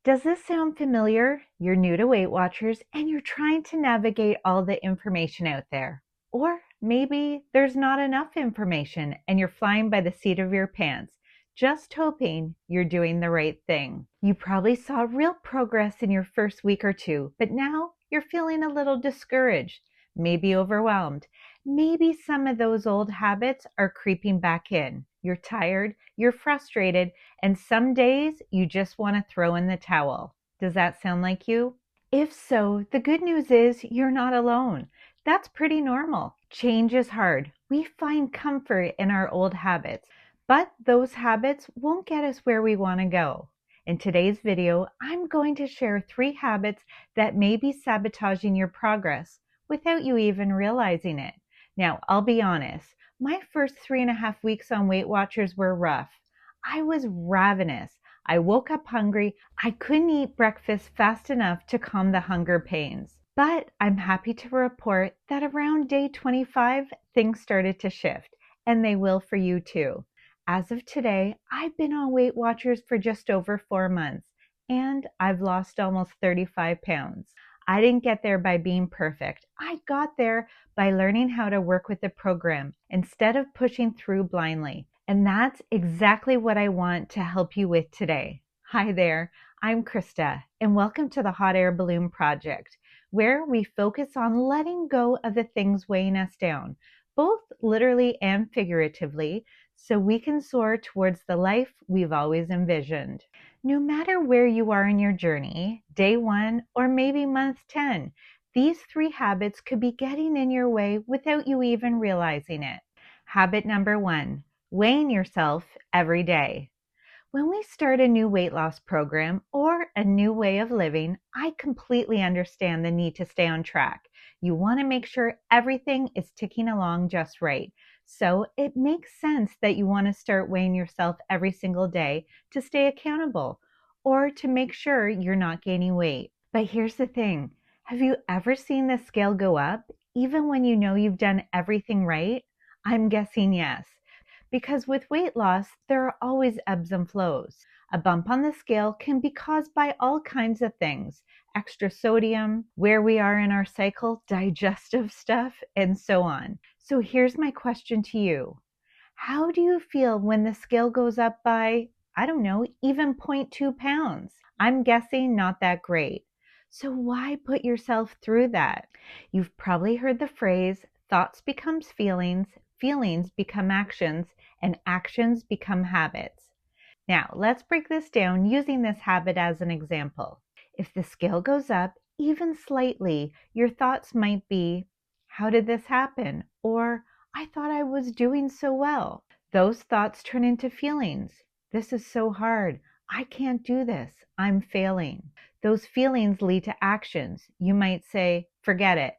Does this sound familiar? You're new to Weight Watchers and you're trying to navigate all the information out there. Or maybe there's not enough information and you're flying by the seat of your pants, just hoping you're doing the right thing. You probably saw real progress in your first week or two, but now you're feeling a little discouraged, maybe overwhelmed. Maybe some of those old habits are creeping back in. You're tired, you're frustrated, and some days you just want to throw in the towel. Does that sound like you? If so, the good news is you're not alone. That's pretty normal. Change is hard. We find comfort in our old habits, but those habits won't get us where we want to go. In today's video, I'm going to share 3 habits that may be sabotaging your progress without you even realizing it. Now, I'll be honest. My first 3.5 weeks on Weight Watchers were rough. I was ravenous. I woke up hungry. I couldn't eat breakfast fast enough to calm the hunger pains. But I'm happy to report that around day 25, things started to shift, and they will for you too. As of today, I've been on Weight Watchers for just over 4 months, and I've lost almost 35 pounds. I didn't get there by being perfect. I got there by learning how to work with the program instead of pushing through blindly. And that's exactly what I want to help you with today. Hi there, I'm Krista, and welcome to the Hot Air Balloon Project, where we focus on letting go of the things weighing us down, both literally and figuratively, so we can soar towards the life we've always envisioned. No matter where you are in your journey, day 1 or maybe month 10, these 3 habits could be getting in your way without you even realizing it. Habit number 1, weighing yourself every day. When we start a new weight loss program or a new way of living, I completely understand the need to stay on track. You want to make sure everything is ticking along just right. So it makes sense that you want to start weighing yourself every single day to stay accountable or to make sure you're not gaining weight. But here's the thing. Have you ever seen the scale go up even when you know you've done everything right? I'm guessing yes. Because with weight loss, there are always ebbs and flows. A bump on the scale can be caused by all kinds of things: extra sodium, where we are in our cycle, digestive stuff, and so on. So here's my question to you. How do you feel when the scale goes up by, I don't know, even 0.2 pounds? I'm guessing not that great. So why put yourself through that? You've probably heard the phrase, thoughts becomes feelings, feelings become actions, and actions become habits. Now, let's break this down using this habit as an example. If the scale goes up even slightly, your thoughts might be, how did this happen? Or, I thought I was doing so well. Those thoughts turn into feelings. This is so hard. I can't do this. I'm failing. Those feelings lead to actions. You might say, forget it.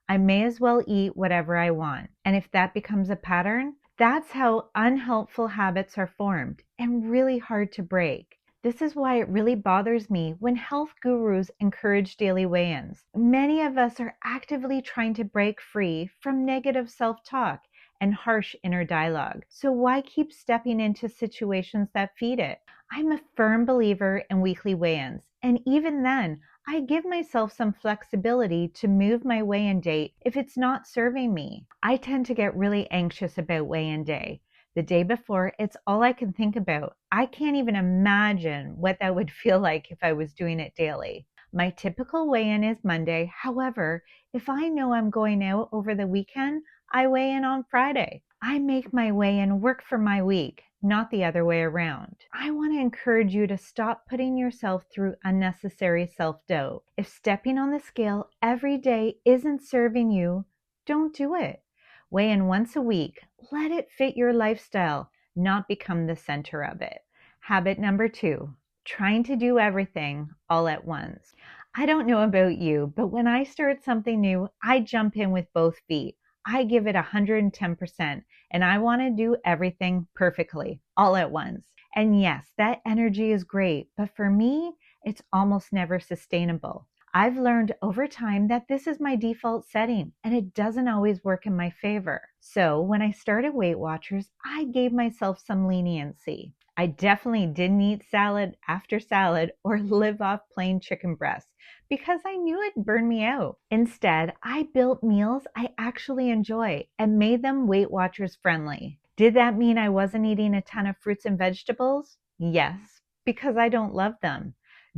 I may as well eat whatever I want. And if that becomes a pattern, that's how unhelpful habits are formed and really hard to break. This is why it really bothers me when health gurus encourage daily weigh-ins. Many of us are actively trying to break free from negative self-talk and harsh inner dialogue. So why keep stepping into situations that feed it? I'm a firm believer in weekly weigh-ins, and even then, I give myself some flexibility to move my weigh-in date if it's not serving me. I tend to get really anxious about weigh-in day. The day before, it's all I can think about. I can't even imagine what that would feel like if I was doing it daily. My typical weigh-in is Monday. However, if I know I'm going out over the weekend, I weigh in on Friday. I make my weigh-in work for my week, not the other way around. I want to encourage you to stop putting yourself through unnecessary self-doubt. If stepping on the scale every day isn't serving you, don't do it. Weigh in once a week. Let it fit your lifestyle, not become the center of it. Habit number 2, trying to do everything all at once. I don't know about you, but when I start something new, I jump in with both feet. I give it 110%, and I want to do everything perfectly, all at once. And yes, that energy is great, but for me, it's almost never sustainable. I've learned over time that this is my default setting, and it doesn't always work in my favor. So when I started Weight Watchers, I gave myself some leniency. I definitely didn't eat salad after salad or live off plain chicken breasts because I knew it'd burn me out. Instead, I built meals I actually enjoy and made them Weight Watchers friendly. Did that mean I wasn't eating a ton of fruits and vegetables? Yes, because I don't love them.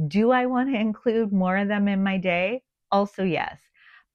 Do I want to include more of them in my day? Also, yes.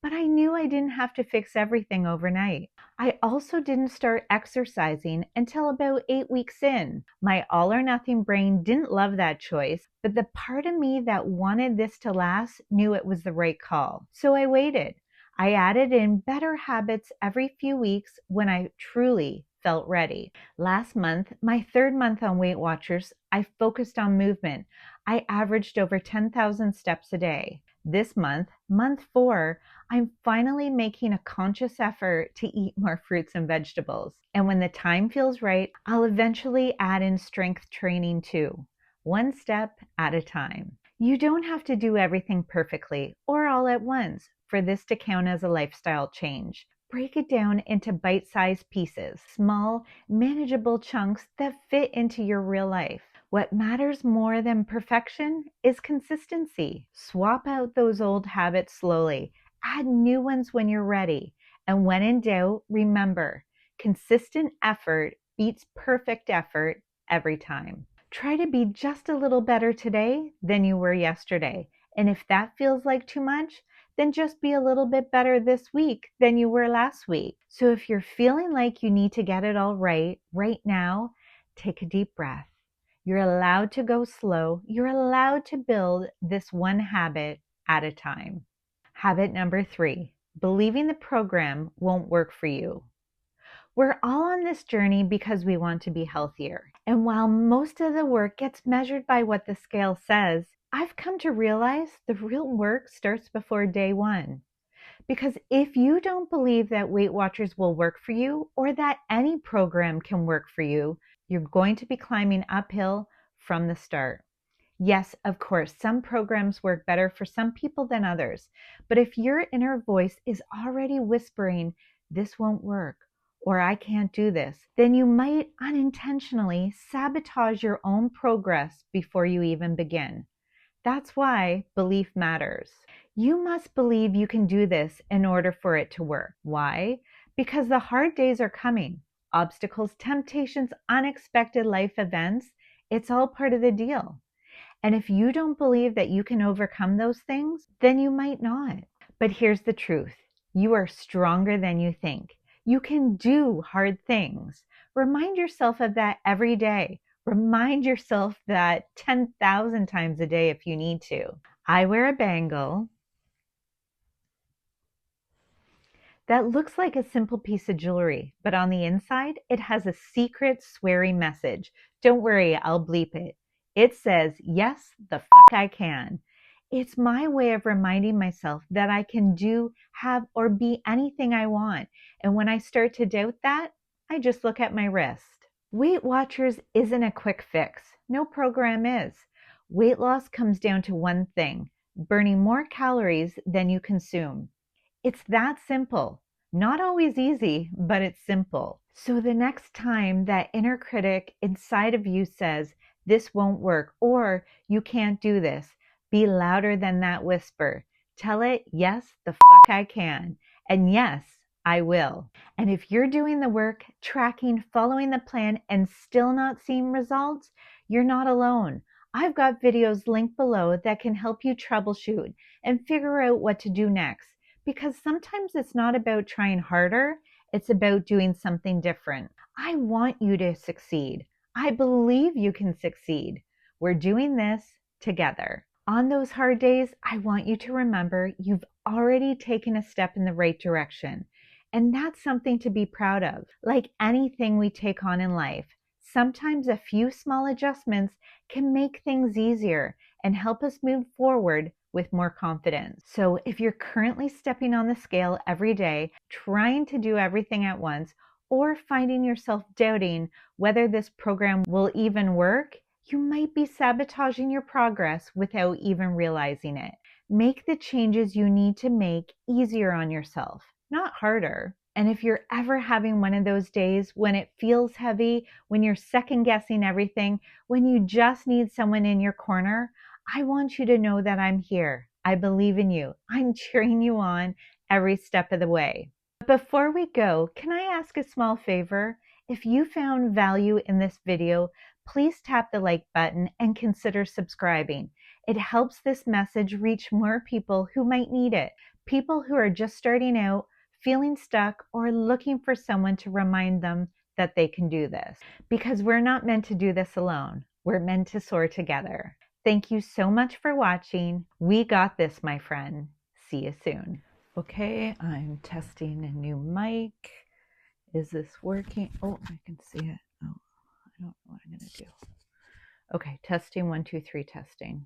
But I knew I didn't have to fix everything overnight. I also didn't start exercising until about 8 weeks in. My all or nothing brain didn't love that choice, but the part of me that wanted this to last knew it was the right call. So I waited. I added in better habits every few weeks when I truly felt ready. Last month, my third month on Weight Watchers, I focused on movement. I averaged over 10,000 steps a day. This month, month 4, I'm finally making a conscious effort to eat more fruits and vegetables. And when the time feels right, I'll eventually add in strength training too, one step at a time. You don't have to do everything perfectly or all at once for this to count as a lifestyle change. Break it down into bite-sized pieces, small, manageable chunks that fit into your real life. What matters more than perfection is consistency. Swap out those old habits slowly. Add new ones when you're ready. And when in doubt, remember, consistent effort beats perfect effort every time. Try to be just a little better today than you were yesterday. And if that feels like too much, then just be a little bit better this week than you were last week. So if you're feeling like you need to get it all right now, take a deep breath. You're allowed to go slow. You're allowed to build this one habit at a time. Habit number 3, believing the program won't work for you. We're all on this journey because we want to be healthier. And while most of the work gets measured by what the scale says, I've come to realize the real work starts before day 1. Because if you don't believe that Weight Watchers will work for you or that any program can work for you, you're going to be climbing uphill from the start. Yes, of course, some programs work better for some people than others. But if your inner voice is already whispering, this won't work, or I can't do this, then you might unintentionally sabotage your own progress before you even begin. That's why belief matters. You must believe you can do this in order for it to work. Why? Because the hard days are coming. Obstacles, temptations, unexpected life events, it's all part of the deal. And if you don't believe that you can overcome those things, then you might not. But here's the truth. You are stronger than you think. You can do hard things. Remind yourself of that every day. Remind yourself that 10,000 times a day if you need to. I wear a bangle that looks like a simple piece of jewelry, but on the inside, it has a secret sweary message. Don't worry, I'll bleep it. It says, yes, the fuck I can. It's my way of reminding myself that I can do, have, or be anything I want. And when I start to doubt that, I just look at my wrist. Weight Watchers isn't a quick fix. No program is. Weight loss comes down to one thing, burning more calories than you consume. It's that simple. Not always easy, but it's simple. So the next time that inner critic inside of you says, this won't work, or you can't do this, be louder than that whisper. Tell it, yes, the fuck I can. And yes, I will. And if you're doing the work, tracking, following the plan, and still not seeing results, you're not alone. I've got videos linked below that can help you troubleshoot and figure out what to do next. Because sometimes it's not about trying harder, it's about doing something different. I want you to succeed. I believe you can succeed. We're doing this together. On those hard days, I want you to remember you've already taken a step in the right direction. And that's something to be proud of. Like anything we take on in life, sometimes a few small adjustments can make things easier and help us move forward with more confidence. So if you're currently stepping on the scale every day, trying to do everything at once, or finding yourself doubting whether this program will even work, you might be sabotaging your progress without even realizing it. Make the changes you need to make easier on yourself, not harder. And if you're ever having one of those days when it feels heavy, when you're second guessing everything, when you just need someone in your corner, I want you to know that I'm here. I believe in you. I'm cheering you on every step of the way. But before we go, can I ask a small favor? If you found value in this video, please tap the like button and consider subscribing. It helps this message reach more people who might need it. People who are just starting out, feeling stuck, or looking for someone to remind them that they can do this. Because we're not meant to do this alone. We're meant to soar together. Thank you so much for watching. We got this, my friend. See you soon. Okay, I'm testing a new mic. Is this working? Oh, I can see it. Oh, I don't know what I'm going to do. Okay, testing 1, 2, 3, testing.